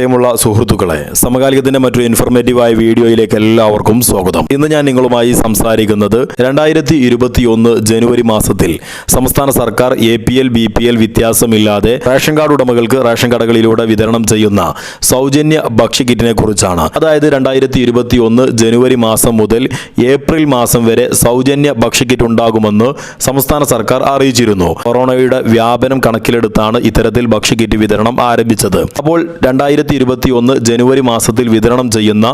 ുള്ള സുഹൃത്തുക്കളെ, സമകാലികത്തിന്റെ മറ്റൊരു ഇൻഫർമേറ്റീവായ വീഡിയോയിലേക്ക് എല്ലാവർക്കും സ്വാഗതം. ഇന്ന് ഞാൻ നിങ്ങളുമായി സംസാരിക്കുന്നത് 2021 ജനുവരി മാസത്തിൽ സംസ്ഥാന സർക്കാർ APL BPL വ്യത്യാസമില്ലാതെ റേഷൻ കാർഡ് ഉടമകൾക്ക് റേഷൻ കടകളിലൂടെ വിതരണം ചെയ്യുന്ന സൗജന്യ ഭക്ഷ്യക്കിറ്റിനെ കുറിച്ചാണ്. അതായത് 2021 ജനുവരി മാസം മുതൽ ഏപ്രിൽ മാസം വരെ സൗജന്യ ഭക്ഷ്യക്കിറ്റ് ഉണ്ടാകുമെന്ന് സംസ്ഥാന സർക്കാർ അറിയിച്ചിരുന്നു. കൊറോണയുടെ വ്യാപനം കണക്കിലെടുത്താണ് ഇത്തരത്തിൽ ഭക്ഷ്യക്കിറ്റ് വിതരണം ആരംഭിച്ചത്. അപ്പോൾ 2021 ജനുവരി മാസത്തിൽ വിതരണം ചെയ്യുന്ന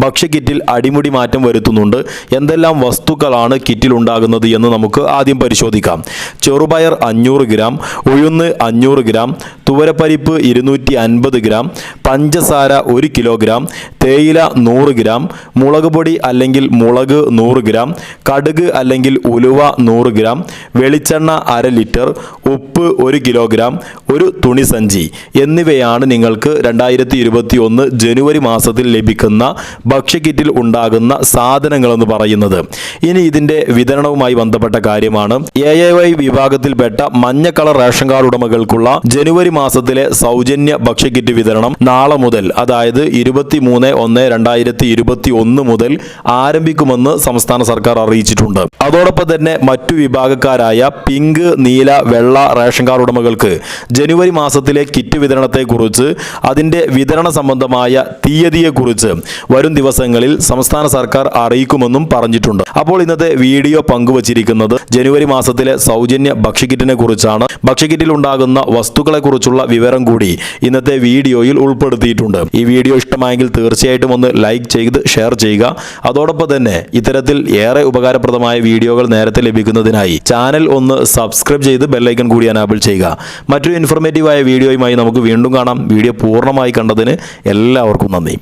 ഭക്ഷ്യക്കിറ്റിൽ അടിമുടി മാറ്റം വരുത്തുന്നുണ്ട്. എന്തെല്ലാം വസ്തുക്കളാണ് കിറ്റിൽ ഉണ്ടാകുന്നത് എന്ന് നമുക്ക് ആദ്യം പരിശോധിക്കാം. ചെറുപയർ 500 ഗ്രാം, ഉഴുന്ന് 500 ഗ്രാം, തുവരപ്പരിപ്പ് 250 ഗ്രാം, പഞ്ചസാര 1 കിലോഗ്രാം, തേയില 100 ഗ്രാം, മുളക് പൊടി അല്ലെങ്കിൽ മുളക് 100 ഗ്രാം, കടുക് അല്ലെങ്കിൽ ഉലുവ 100 ഗ്രാം, വെളിച്ചെണ്ണ 1/2 ലിറ്റർ, ഉപ്പ് 1 കിലോഗ്രാം, ഒരു തുണിസഞ്ചി എന്നിവയാണ് നിങ്ങൾക്ക് 2021 ജനുവരി മാസത്തിൽ ലഭിക്കുന്ന ഭക്ഷ്യക്കിറ്റിൽ ഉണ്ടാകുന്ന സാധനങ്ങളെന്ന് പറയുന്നത്. ഇനി ഇതിന്റെ വിതരണവുമായി ബന്ധപ്പെട്ട കാര്യമാണ്. AAY വിഭാഗത്തിൽപ്പെട്ട മഞ്ഞ കളർ റേഷൻ കാർഡ് ഉടമകൾക്കുള്ള ജനുവരി മാസത്തിലെ സൗജന്യ ഭക്ഷ്യക്കിറ്റ് വിതരണം നാളെ മുതൽ, അതായത് 23/1/2021 മുതൽ ആരംഭിക്കുമെന്ന് സംസ്ഥാന സർക്കാർ അറിയിച്ചിട്ടുണ്ട്. അതോടൊപ്പം തന്നെ മറ്റു വിഭാഗക്കാരായ പിങ്ക്, നീല, വെള്ള റേഷൻ കാർഡ് ഉടമകൾക്ക് ജനുവരി മാസത്തിലെ കിറ്റ് വിതരണത്തെക്കുറിച്ച് അതിന്റെ വിതരണ സംബന്ധമായ തീയതിയെക്കുറിച്ച് വരും ദിവസങ്ങളിൽ സംസ്ഥാന സർക്കാർ അറിയിക്കുമെന്നും പറഞ്ഞിട്ടുണ്ട്. അപ്പോൾ ഇന്നത്തെ വീഡിയോ പങ്കുവച്ചിരിക്കുന്നത് ജനുവരി മാസത്തിലെ സൗജന്യ ഭക്ഷ്യക്കിറ്റിനെ കുറിച്ചാണ്. ഭക്ഷ്യക്കിറ്റിൽ ഉണ്ടാകുന്ന വസ്തുക്കളെ കുറിച്ചുള്ള വിവരം കൂടി ഇന്നത്തെ വീഡിയോയിൽ ഉൾപ്പെടുത്തിയിട്ടുണ്ട്. ഈ വീഡിയോ ഇഷ്ടമായെങ്കിൽ തീർച്ചയായിട്ടും ഒന്ന് ലൈക്ക് ചെയ്ത് ഷെയർ ചെയ്യുക. അതോടൊപ്പം തന്നെ ഇത്തരത്തിൽ ഏറെ ഉപകാരപ്രദമായ വീഡിയോകൾ നേരത്തെ ലഭിക്കുന്നതിനായി ചാനൽ ഒന്ന് സബ്സ്ക്രൈബ് ചെയ്ത് ബെല്ലൈക്കൺ കൂടി എനാബിൾ ചെയ്യുക. മറ്റൊരു ഇൻഫർമേറ്റീവായ വീഡിയോയുമായി നമുക്ക് വീണ്ടും കാണാം. വീഡിയോ പൂർണ്ണമായി കണ്ടതിന് എല്ലാവർക്കും നന്ദി.